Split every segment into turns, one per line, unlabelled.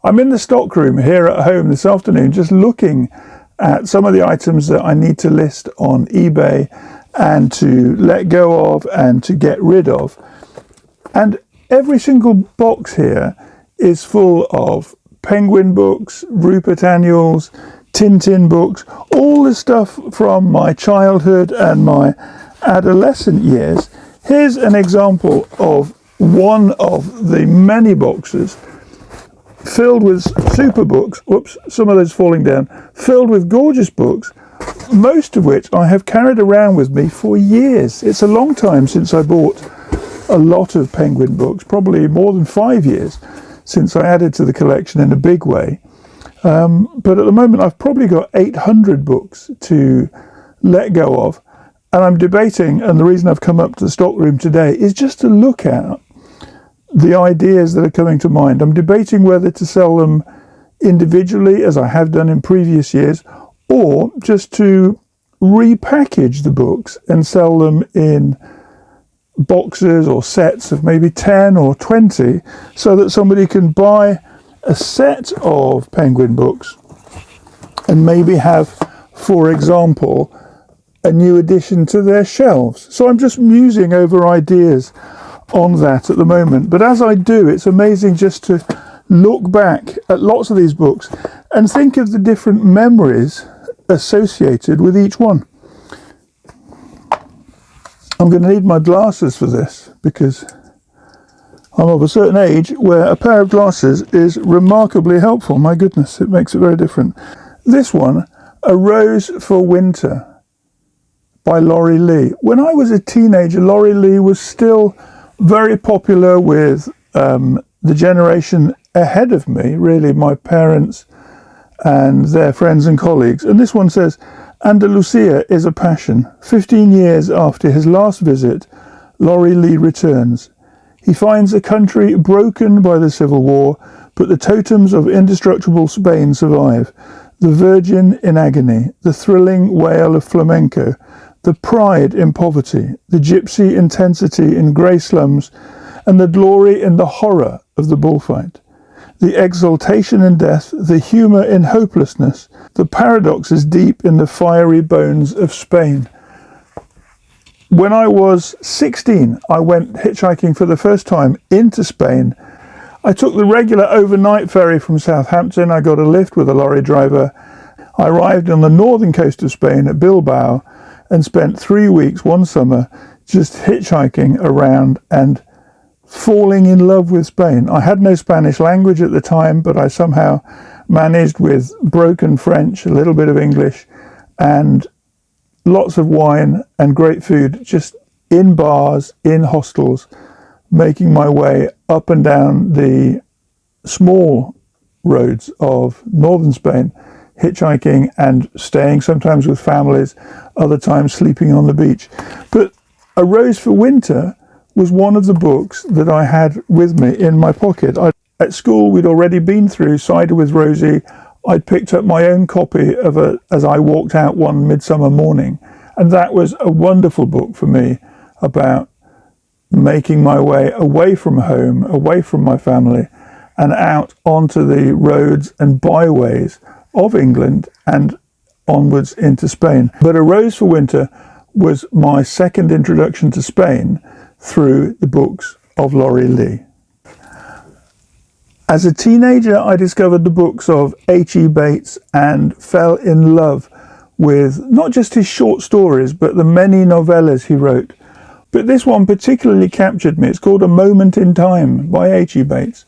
I'm in the stockroom here at home this afternoon, just looking at some of the items that I need to list on eBay and to let go of and to get rid of. And every single box here is full of Penguin books, Rupert annuals, Tintin books, all the stuff from my childhood and my adolescent years. Here's an example of one of the many boxes filled with super books. Whoops, some of those falling down. Filled with gorgeous books, most of which I have carried around with me for years. It's a long time since I bought a lot of Penguin books, probably more than 5 years since I added to the collection in a big way. But at the moment I've probably got 800 books to let go of, and I'm debating, and the reason I've come up to the stockroom today is just to look at the ideas that are coming to mind. I'm debating whether to sell them individually, as I have done in previous years, or just to repackage the books and sell them in boxes or sets of maybe 10 or 20, so that somebody can buy a set of Penguin books and maybe have, for example, a new addition to their shelves. So I'm just musing over ideas on that at the moment. But as I do, it's amazing just to look back at lots of these books and think of the different memories associated with each one. I'm going to need my glasses for this, because I'm of a certain age where a pair of glasses is remarkably helpful. My goodness, it makes it very different. This one, A Rose for Winter by Laurie Lee. When I was a teenager, Laurie Lee was still very popular with the generation ahead of me, really, my parents and their friends and colleagues. And this one says, Andalusia is a passion. 15 years after his last visit, Laurie Lee returns. He finds a country broken by the Civil War, but the totems of indestructible Spain survive. The Virgin in agony, the thrilling wail of flamenco, the pride in poverty, the gypsy intensity in grey slums, and the glory in the horror of the bullfight. The exaltation in death, the humour in hopelessness, the paradoxes deep in the fiery bones of Spain. When I was 16, I went hitchhiking for the first time into Spain. I took the regular overnight ferry from Southampton. I got a lift with a lorry driver. I arrived on the northern coast of Spain at Bilbao and spent 3 weeks one summer just hitchhiking around and falling in love with Spain. I had no Spanish language at the time, but I somehow managed, with broken French, a little bit of English, and lots of wine and great food, just in bars, in hostels, making my way up and down the small roads of northern Spain, hitchhiking and staying sometimes with families, other times sleeping on the beach. But A Rose for Winter was one of the books that I had with me in my pocket. At school, we'd already been through Cider with Rosie. I'd picked up my own copy of it as I walked out one midsummer morning. And that was a wonderful book for me about making my way away from home, away from my family, and out onto the roads and byways of England and onwards into Spain. But A Rose for Winter was my second introduction to Spain through the books of Laurie Lee. As a teenager, I discovered the books of H.E. Bates and fell in love with not just his short stories, but the many novellas he wrote. But this one particularly captured me. It's called A Moment in Time by H.E. Bates,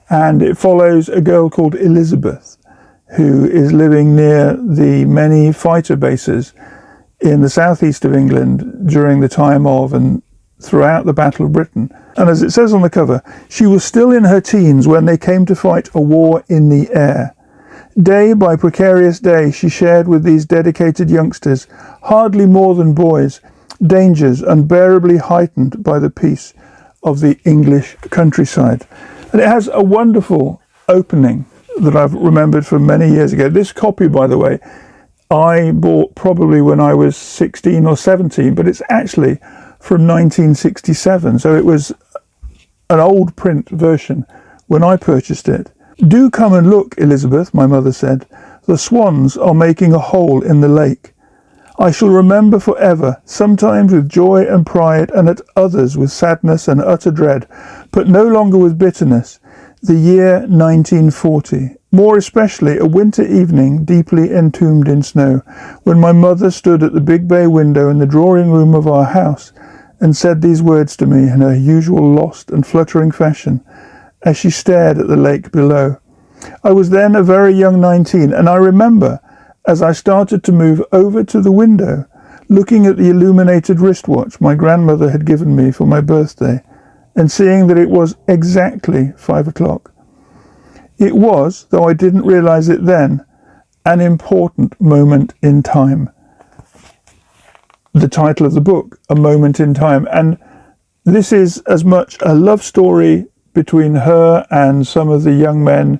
and it follows a girl called Elizabeth, who is living near the many fighter bases in the southeast of England during the time of and throughout the Battle of Britain. And as it says on the cover, she was still in her teens when they came to fight a war in the air. Day by precarious day, she shared with these dedicated youngsters, hardly more than boys, dangers unbearably heightened by the peace of the English countryside. And it has a wonderful opening that I've remembered from many years ago. This copy, by the way, I bought probably when I was 16 or 17, but it's actually from 1967. So it was an old print version when I purchased it. "Do come and look, Elizabeth," my mother said. "The swans are making a hole in the lake. I shall remember forever, sometimes with joy and pride, and at others with sadness and utter dread, but no longer with bitterness, the year 1940, more especially a winter evening deeply entombed in snow, when my mother stood at the big bay window in the drawing room of our house and said these words to me in her usual lost and fluttering fashion, as she stared at the lake below. I was then a very young 19, and I remember, as I started to move over to the window, looking at the illuminated wristwatch my grandmother had given me for my birthday, and seeing that it was exactly 5 o'clock. It was, though I didn't realize it then, an important moment in time. The title of the book, A Moment in Time, and this is as much a love story between her and some of the young men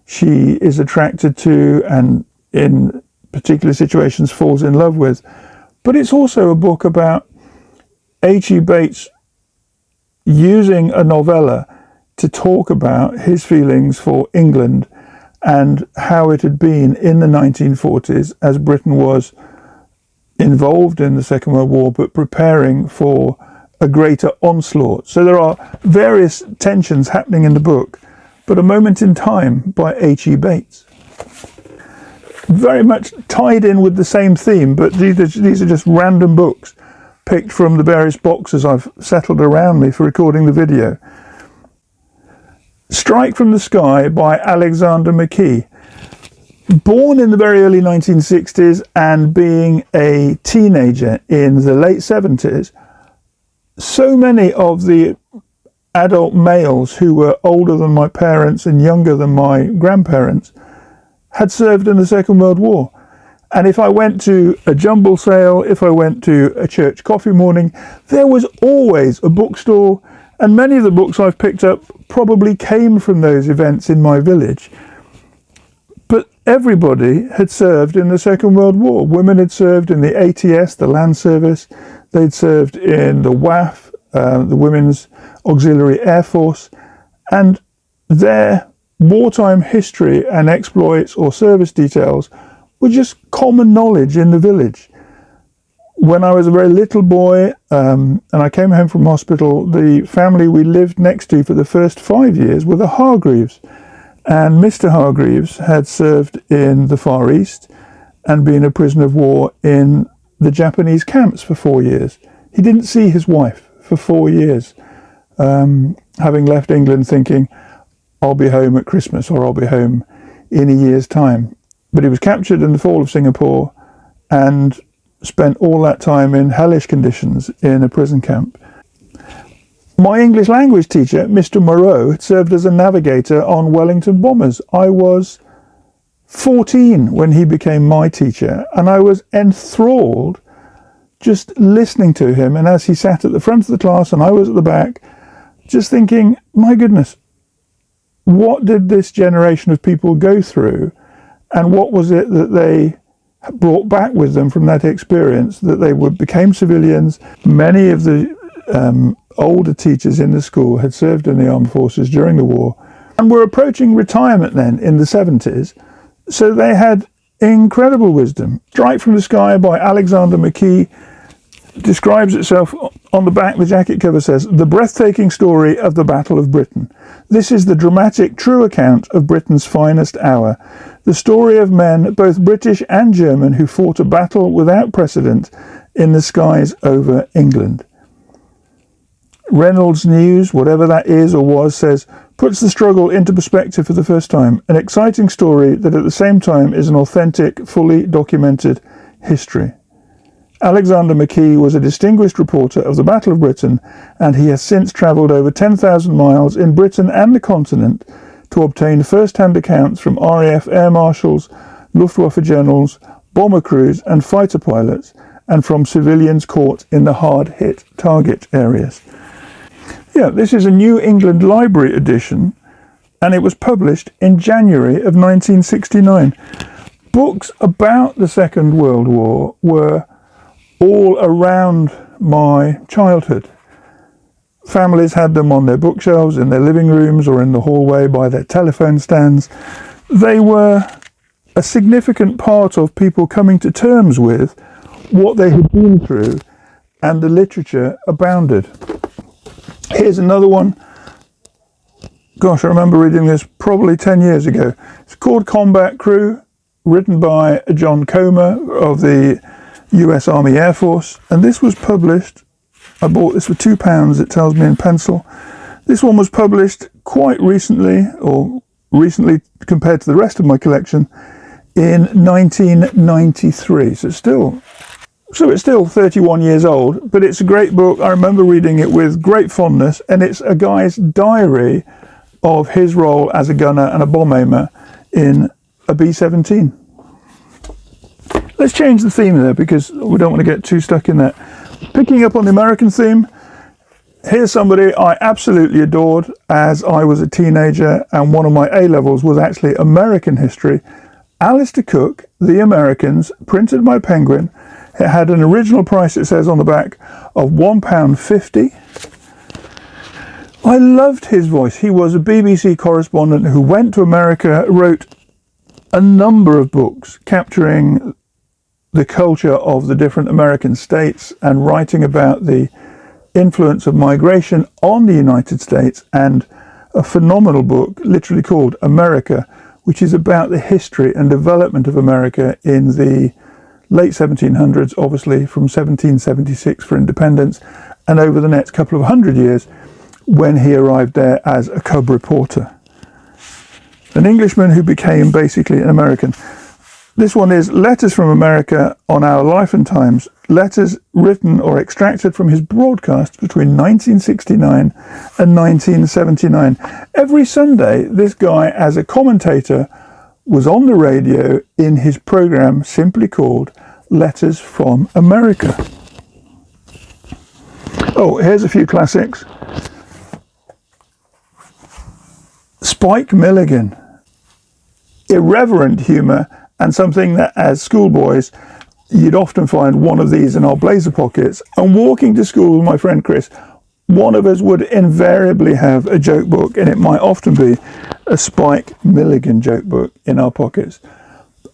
she is attracted to and in particular situations falls in love with, but it's also a book about H.E. Bates using a novella to talk about his feelings for England and how it had been in the 1940s as Britain was involved in the Second World War but preparing for a greater onslaught. So there are various tensions happening in the book, but A Moment in Time by H.E. Bates. Very much tied in with the same theme, but these are just random books picked from the various boxes I've settled around me for recording the video. Strike from the Sky by Alexander McKee. Born in the very early 1960s and being a teenager in the late 70s, so many of the adult males who were older than my parents and younger than my grandparents had served in the Second World War. And if I went to a jumble sale, if I went to a church coffee morning, there was always a bookstall, and many of the books I've picked up probably came from those events in my village. But everybody had served in the Second World War. Women had served in the ATS, the land service. They'd served in the WAF, the Women's Auxiliary Air Force, and their wartime history and exploits or service details were just common knowledge in the village. When I was a very little boy and I came home from hospital, the family we lived next to for the first 5 years were the Hargreaves. And Mr. Hargreaves had served in the Far East and been a prisoner of war in the Japanese camps for 4 years. He didn't see his wife for 4 years, having left England thinking, I'll be home at Christmas or I'll be home in a year's time. But he was captured in the fall of Singapore and spent all that time in hellish conditions in a prison camp. My English language teacher, Mr. Moreau, had served as a navigator on Wellington bombers. I was 14 when he became my teacher, and I was enthralled just listening to him. And as he sat at the front of the class and I was at the back, just thinking, my goodness, what did this generation of people go through, and what was it that they brought back with them from that experience, that they became civilians. Many of the older teachers in the school had served in the armed forces during the war and were approaching retirement then in the 70s, so they had incredible wisdom. Strike from the Sky by Alexander McKee describes itself on the back. The jacket cover says, "The breathtaking story of the Battle of Britain. This is the dramatic, true account of Britain's finest hour. The story of men, both British and German, who fought a battle without precedent in the skies over England." Reynolds News, whatever that is or was, says, puts the struggle into perspective for the first time. An exciting story that at the same time is an authentic, fully documented history. Alexander McKee was a distinguished reporter of the Battle of Britain, and he has since travelled over 10,000 miles in Britain and the continent to obtain first-hand accounts from RAF air marshals, Luftwaffe generals, bomber crews and fighter pilots, and from civilians caught in the hard-hit target areas. Yeah, this is a New England Library edition, and it was published in January of 1969. Books about the Second World War were all around my childhood. Families had them on their bookshelves, in their living rooms, or in the hallway by their telephone stands. They were a significant part of people coming to terms with what they had been through, and the literature abounded. Here's another one. Gosh, I remember reading this probably 10 years ago. It's called Combat Crew, written by John Comer of the US Army Air Force, and this was published, I bought this for £2, it tells me in pencil. This one was published quite recently, or recently compared to the rest of my collection, in 1993. So it's still 31 years old, but it's a great book. I remember reading it with great fondness, and it's a guy's diary of his role as a gunner and a bomb aimer in a B-17. Let's change the theme there because we don't want to get too stuck in that. Picking up on the American theme, here's somebody I absolutely adored as I was a teenager, and one of my A-levels was actually American history. Alistair Cook, The Americans, printed by Penguin. It had an original price, it says on the back, of £1.50. I loved his voice. He was a BBC correspondent who went to America, wrote a number of books capturing the culture of the different American states and writing about the influence of migration on the United States, and a phenomenal book literally called America, which is about the history and development of America in the late 1700s, obviously from 1776 for independence, and over the next couple of hundred years when he arrived there as a cub reporter. An Englishman who became basically an American. This one is Letters from America on Our Life and Times, letters written or extracted from his broadcast between 1969 and 1979. Every Sunday, this guy, as a commentator, was on the radio in his program simply called Letters from America. Oh, here's a few classics. Spike Milligan. Irreverent humour, and something that as schoolboys you'd often find one of these in our blazer pockets. And walking to school with my friend Chris, one of us would invariably have a joke book, and it might often be a Spike Milligan joke book in our pockets.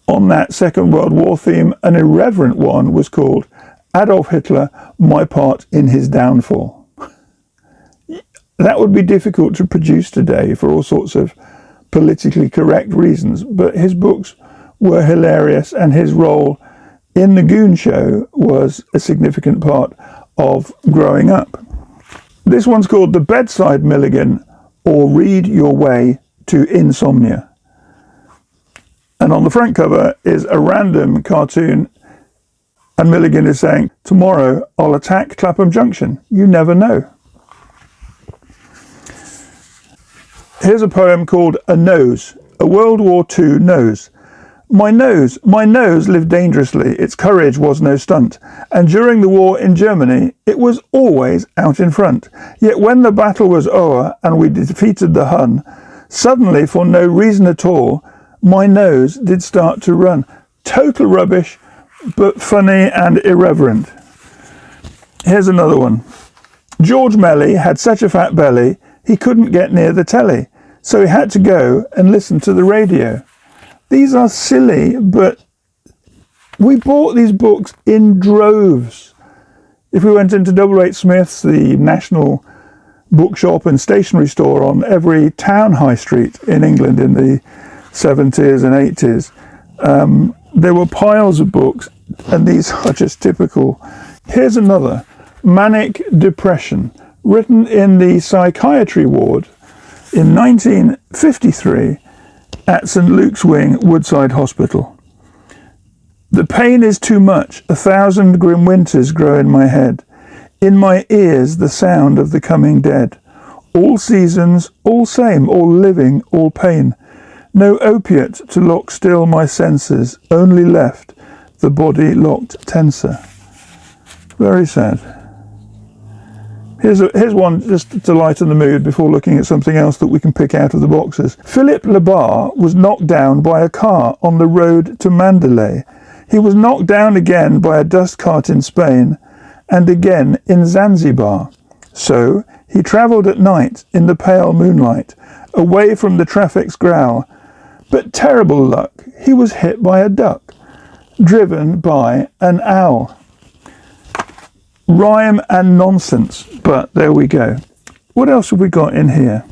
On that Second World War theme, an irreverent one was called Adolf Hitler, My Part in His Downfall. That would be difficult to produce today for all sorts of politically correct reasons, but his books were hilarious, and his role in the Goon Show was a significant part of growing up. This one's called The Bedside Milligan, or Read Your Way to Insomnia. And on the front cover is a random cartoon, and Milligan is saying, "Tomorrow I'll attack Clapham Junction. You never know." Here's a poem called A Nose, a World War II nose. My nose lived dangerously, its courage was no stunt, and during the war in Germany, it was always out in front. Yet when the battle was o'er and we defeated the Hun, suddenly, for no reason at all, my nose did start to run. Total rubbish, but funny and irreverent. Here's another one. George Melly had such a fat belly, he couldn't get near the telly, so he had to go and listen to the radio. These are silly, but we bought these books in droves. If we went into Double Eight Smith's, the national bookshop and stationery store on every town high street in England in the 70s and 80s, there were piles of books, and these are just typical. Here's another, Manic Depression, written in the psychiatry ward in 1953 at St Luke's Wing, Woodside Hospital. The pain is too much, 1,000 grim winters grow in my head. In my ears the sound of the coming dead. All seasons, all same, all living, all pain. No opiate to lock still my senses, only left the body locked tenser. Very sad. Here's one just to lighten the mood before looking at something else that we can pick out of the boxes. Philip Labar was knocked down by a car on the road to Mandalay. He was knocked down again by a dust cart in Spain, and again in Zanzibar. So He travelled at night in the pale moonlight, away from the traffic's growl. But terrible luck, he was hit by a duck, driven by an owl. Rhyme and nonsense, but there we go. What else have we got in here?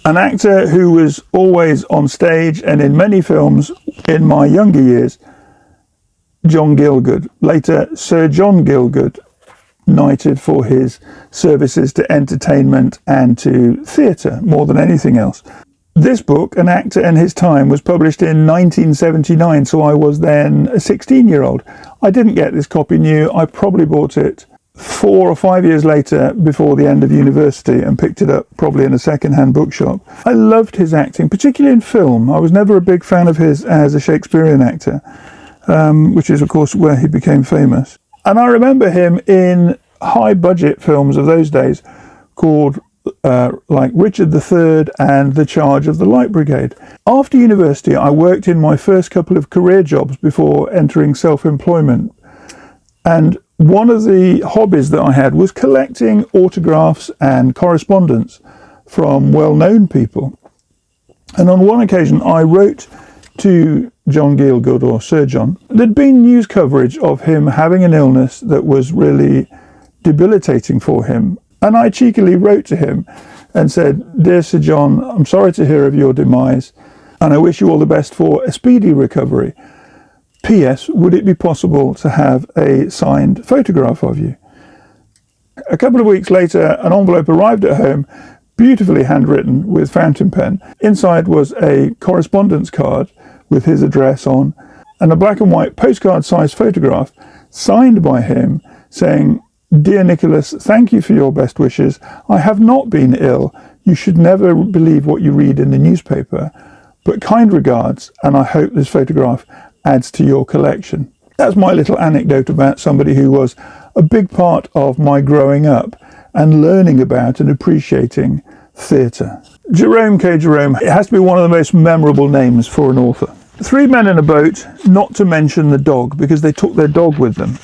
An actor who was always on stage and in many films in my younger years, John Gielgud, later Sir John Gielgud, knighted for his services to entertainment and to theatre more than anything else. This book, An Actor and His Time, was published in 1979, so I was then a 16-year-old. I didn't get this copy new. I probably bought it 4 or 5 years later before the end of university and picked it up probably in a second-hand bookshop. I loved his acting, particularly in film. I was never a big fan of his as a Shakespearean actor, which is, of course, where he became famous. And I remember him in high-budget films of those days called like Richard III and The Charge of the Light Brigade. After university, I worked in my first couple of career jobs before entering self-employment. And one of the hobbies that I had was collecting autographs and correspondence from well-known people. And on one occasion, I wrote to John Gielgud, or Sir John. There'd been news coverage of him having an illness that was really debilitating for him. And I cheekily wrote to him and said, "Dear Sir John, I'm sorry to hear of your demise, and I wish you all the best for a speedy recovery. P.S. Would it be possible to have a signed photograph of you?" A couple of weeks later, an envelope arrived at home, beautifully handwritten with fountain pen. Inside was a correspondence card with his address on, and a black and white postcard-sized photograph signed by him saying, "Dear Nicholas, thank you for your best wishes. I have not been ill. You should never believe what you read in the newspaper. But kind regards, and I hope this photograph adds to your collection." That's my little anecdote about somebody who was a big part of my growing up and learning about and appreciating theatre. Jerome K. Jerome, it has to be one of the most memorable names for an author. 3 men in a boat, not to mention the dog, because they took their dog with them.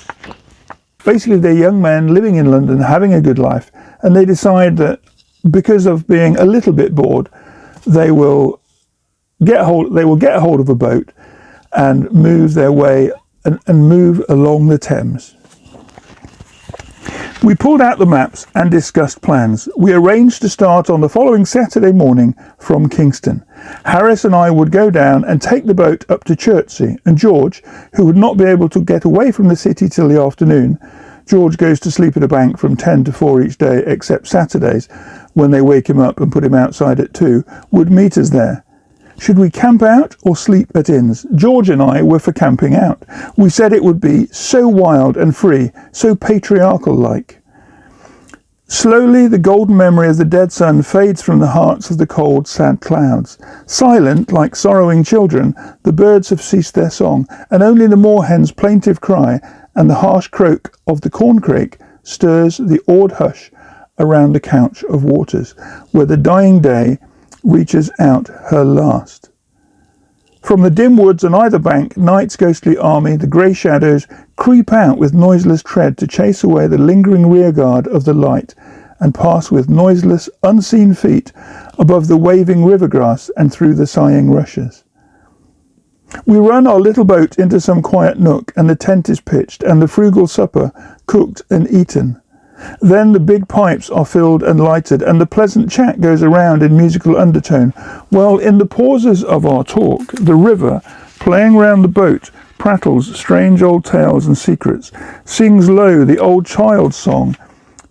Basically, they're young men living in London, having a good life, and they decide that because of being a little bit bored, they will get a hold of a boat and move their way and move along the Thames. We pulled out the maps and discussed plans. We arranged to start on the following Saturday morning from Kingston. Harris and I would go down and take the boat up to Chertsey, and George, who would not be able to get away from the city till the afternoon — George goes to sleep at a bank from 10 to 4 each day except Saturdays, when they wake him up and put him outside at 2 — would meet us there. Should we camp out or sleep at inns? George and I were for camping out. We said it would be so wild and free, so patriarchal-like. Slowly, the golden memory of the dead sun fades from the hearts of the cold, sad clouds. Silent, like sorrowing children, the birds have ceased their song, and only the moorhen's plaintive cry and the harsh croak of the corncrake stirs the awed hush around the couch of waters, where the dying day reaches out her last. From the dim woods on either bank, night's ghostly army, the grey shadows, creep out with noiseless tread to chase away the lingering rearguard of the light, and pass with noiseless, unseen feet above the waving river grass and through the sighing rushes. We run our little boat into some quiet nook, and the tent is pitched, and the frugal supper cooked and eaten. Then the big pipes are filled and lighted, and the pleasant chat goes around in musical undertone, while in the pauses of our talk, the river, playing round the boat, prattles strange old tales and secrets, sings low the old child's song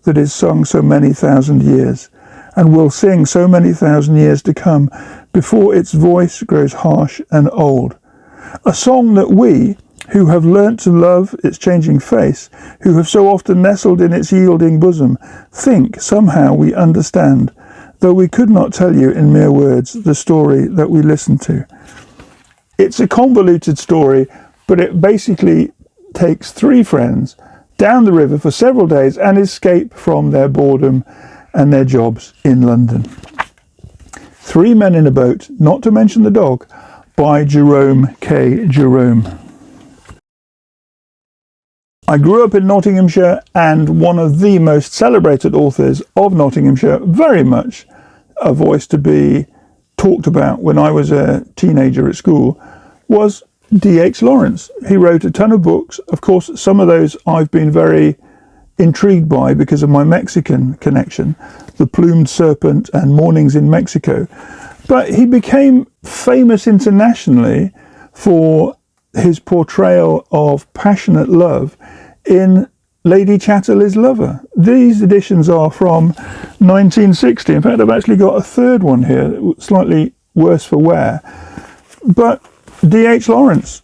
that is sung so many thousand years, and will sing so many thousand years to come, before its voice grows harsh and old. A song that we, who have learnt to love its changing face, who have so often nestled in its yielding bosom, think somehow we understand, though we could not tell you in mere words the story that we listen to. It's a convoluted story, but it basically takes 3 friends down the river for several days and escape from their boredom and their jobs in London. 3 Men in a Boat, not to mention the dog, by Jerome K. Jerome. I grew up in Nottinghamshire, and one of the most celebrated authors of Nottinghamshire, very much a voice to be talked about when I was a teenager at school, was D.H. Lawrence. He wrote a ton of books. Of course, some of those I've been very intrigued by because of my Mexican connection, The Plumed Serpent and Mornings in Mexico. But he became famous internationally for his portrayal of passionate love in Lady Chatterley's Lover. These editions are from 1960. In fact, I've actually got a third one here, slightly worse for wear. But D.H. Lawrence,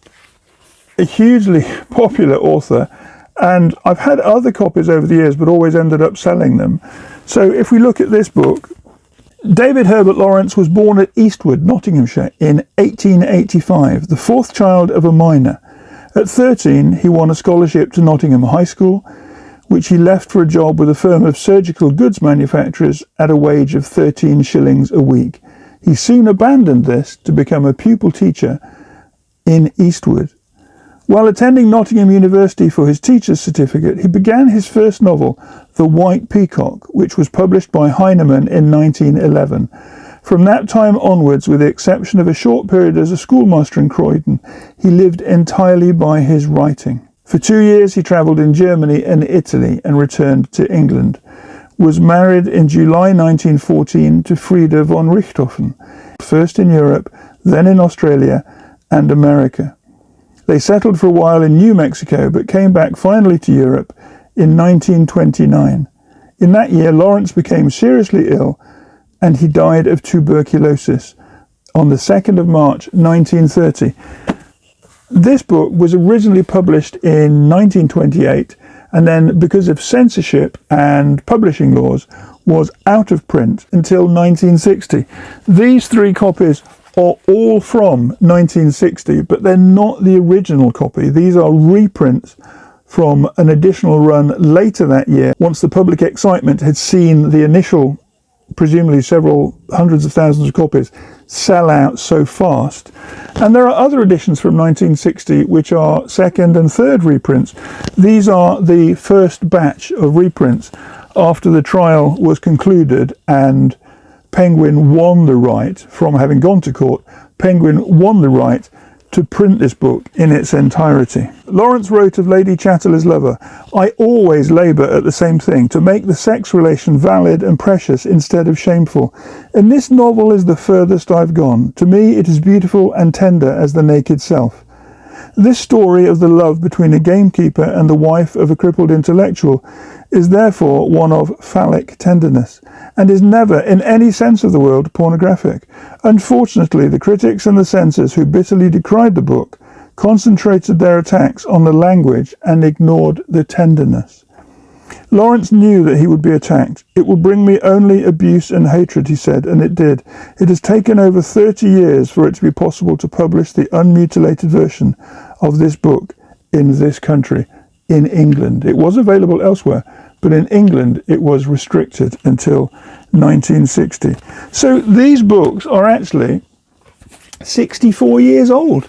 a hugely popular author, and I've had other copies over the years, but always ended up selling them. So if we look at this book, David Herbert Lawrence was born at Eastwood, Nottinghamshire, in 1885, the fourth child of a miner. At 13, he won a scholarship to Nottingham High School, which he left for a job with a firm of surgical goods manufacturers at a wage of 13 shillings a week. He soon abandoned this to become a pupil teacher in Eastwood. While attending Nottingham University for his teacher's certificate, he began his first novel, The White Peacock, which was published by Heinemann in 1911. From that time onwards, with the exception of a short period as a schoolmaster in Croydon, he lived entirely by his writing. For 2 years he travelled in Germany and Italy and returned to England. Was married in July 1914 to Frieda von Richthofen, first in Europe, then in Australia and America. They settled for a while in New Mexico, but came back finally to Europe in 1929. In that year, Lawrence became seriously ill, and he died of tuberculosis on the 2nd of March 1930. This book was originally published in 1928, and then because of censorship and publishing laws, was out of print until 1960. These three copies are all from 1960, but they're not the original copy. These are reprints from an additional run later that year, once the public excitement had seen the initial, presumably several hundreds of thousands of copies, sell out so fast. And there are other editions from 1960 which are second and third reprints. These are the first batch of reprints after the trial was concluded and Penguin won the right, from having gone to court, Penguin won the right to print this book in its entirety. Lawrence wrote of Lady Chatterley's Lover, "I always labour at the same thing, to make the sex relation valid and precious instead of shameful. And this novel is the furthest I've gone. To me it is beautiful and tender as the naked self. This story of the love between a gamekeeper and the wife of a crippled intellectual is therefore one of phallic tenderness, and is never, in any sense of the word, pornographic. Unfortunately, the critics and the censors who bitterly decried the book concentrated their attacks on the language and ignored the tenderness. Lawrence knew that he would be attacked. It will bring me only abuse and hatred, he said, and it did. It has taken over 30 years for it to be possible to publish the unmutilated version of this book in this country, in England. It was available elsewhere, but in England it was restricted until 1960. So these books are actually 64 years old.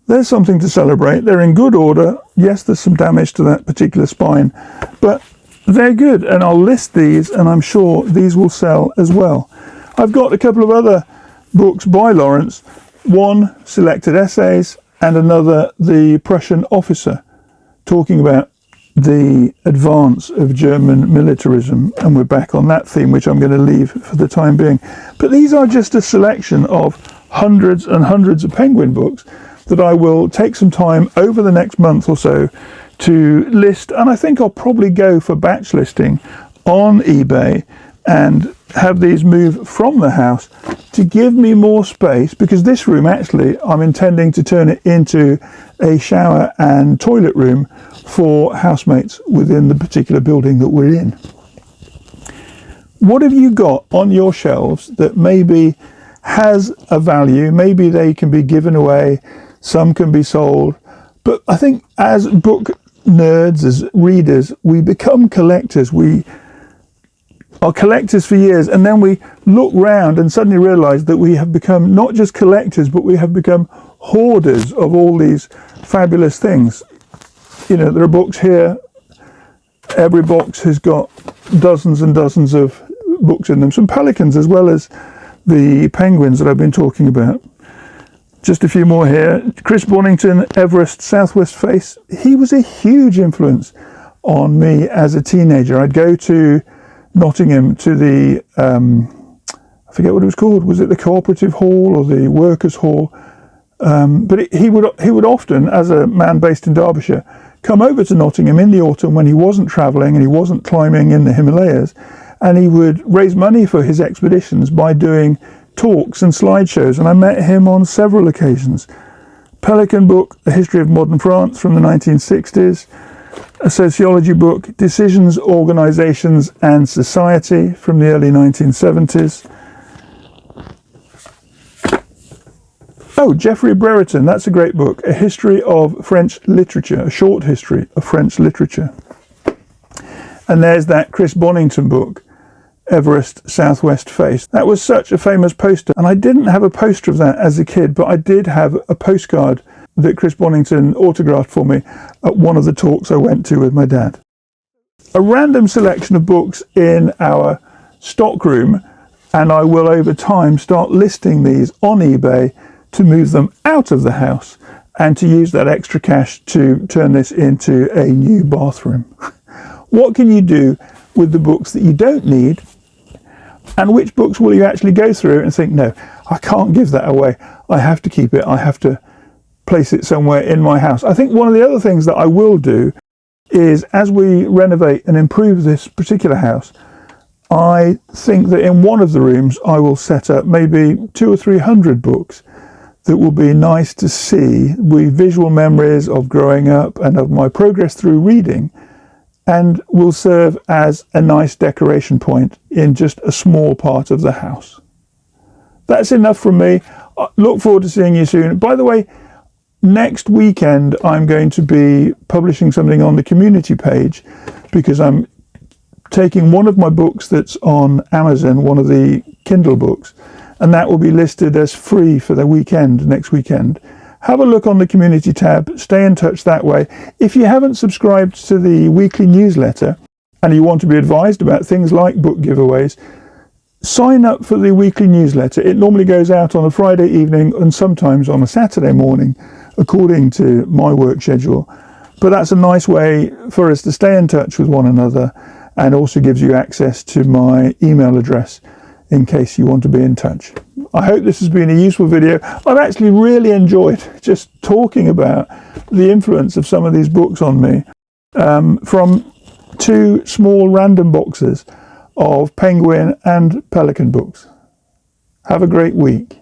There's something to celebrate. They're in good order. Yes, there's some damage to that particular spine, but they're good, and I'll list these, and I'm sure these will sell as well. I've got a couple of other books by Lawrence, one selected essays and another The Prussian Officer, talking about the advance of German militarism, and we're back on that theme, which I'm going to leave for the time being. But these are just a selection of hundreds and hundreds of Penguin books that I will take some time over the next month or so to list, and I think I'll probably go for batch listing on eBay and have these move from the house to give me more space, because this room actually I'm intending to turn it into a shower and toilet room for housemates within the particular building that we're in. What have you got on your shelves that maybe has a value? Maybe they can be given away, some can be sold, but I think as book nerds, as readers, we become collectors. We are collectors for years, and then we look round and suddenly realise that we have become not just collectors, but we have become hoarders of all these fabulous things. you know, there are books here. Every box has got dozens and dozens of books in them. Some pelicans as well as the penguins that I've been talking about. Just a few more here. Chris Bonington, Everest, Southwest Face. He was a huge influence on me as a teenager. I'd go to Nottingham to the, I forget what it was called. Was it the Cooperative Hall or the Workers' Hall? But he would often, as a man based in Derbyshire, come over to Nottingham in the autumn when he wasn't travelling and he wasn't climbing in the Himalayas, and he would raise money for his expeditions by doing talks and slideshows, and I met him on several occasions. Pelican book, A History of Modern France from the 1960s. A sociology book, Decisions, Organisations and Society from the early 1970s. Oh, Geoffrey Brereton, that's a great book. A History of French Literature, a short history of French literature. And there's that Chris Bonington book, Everest, Southwest Face. That was such a famous poster. And I didn't have a poster of that as a kid, but I did have a postcard that Chris Bonington autographed for me at one of the talks I went to with my dad. A random selection of books in our stockroom, and I will over time start listing these on eBay to move them out of the house and to use that extra cash to turn this into a new bathroom. What can you do with the books that you don't need, and which books will you actually go through and think, no, I can't give that away, I have to keep it, I have to place it somewhere in my house. I think one of the other things that I will do is, as we renovate and improve this particular house, I think that in one of the rooms I will set up maybe 200 or 300 books that will be nice to see, with visual memories of growing up and of my progress through reading, and will serve as a nice decoration point in just a small part of the house. That's enough from me. I look forward to seeing you soon. By the way, next weekend I'm going to be publishing something on the community page, because I'm taking one of my books that's on Amazon, one of the Kindle books, and that will be listed as free for the weekend, next weekend. Have a look on the community tab, stay in touch that way. If you haven't subscribed to the weekly newsletter and you want to be advised about things like book giveaways, sign up for the weekly newsletter. It normally goes out on a Friday evening and sometimes on a Saturday morning, according to my work schedule. But that's a nice way for us to stay in touch with one another, and also gives you access to my email address in case you want to be in touch. I hope this has been a useful video. I've actually really enjoyed just talking about the influence of some of these books on me, from two small random boxes of penguin and pelican books. Have a great week.